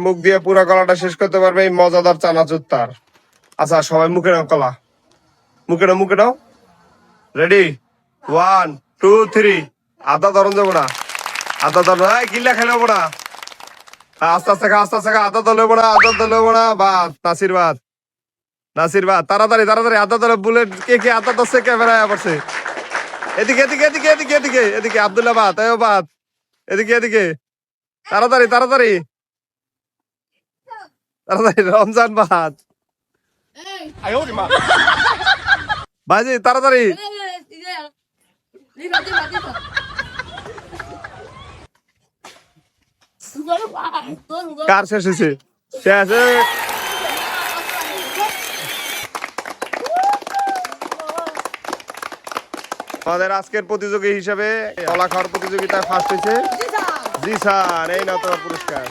মুখ দিয়ে পুরো কলাটা শেষ করতে পারবে এই মজাদার চানাচুর তার। আচ্ছা সবাই মুখে নাও কলা, মুখে নাও, মুখে নাও। রেডি 1 2 3। আদা ধরন যাবো না, আদা ধরো গিল্লা খেলেবো না, আস্তে আস্তে খা, আস্তে আস্তে খা। আদা ধরলেবো না, আদা ধরলেবো না। বাদ নাসির বাদ, নাসির বাদ। তাড়াতাড়ি তাড়াতাড়ি আদা ধরে। বুলেট কে কে আদা ধরছে ক্যামেরায় পড়ছে। এদিকে এদিকে এদিকে এদিকে এদিকে এদিকে আব্দুল্লাহ বাদ, এও বাদ। এদিকে এদিকে তাড়াতাড়ি তাড়াতাড়ি তাড়াতাড়ি। রমজান বাদ, বাজি তাড়াতাড়ি। কার শেষ হয়েছে? শেষ। আমাদের আজকের প্রতিযোগী হিসেবে কলা খাওয়ার প্রতিযোগিতায় ফার্স্ট হয়েছে জিসান। এই নাও তোমার পুরস্কার।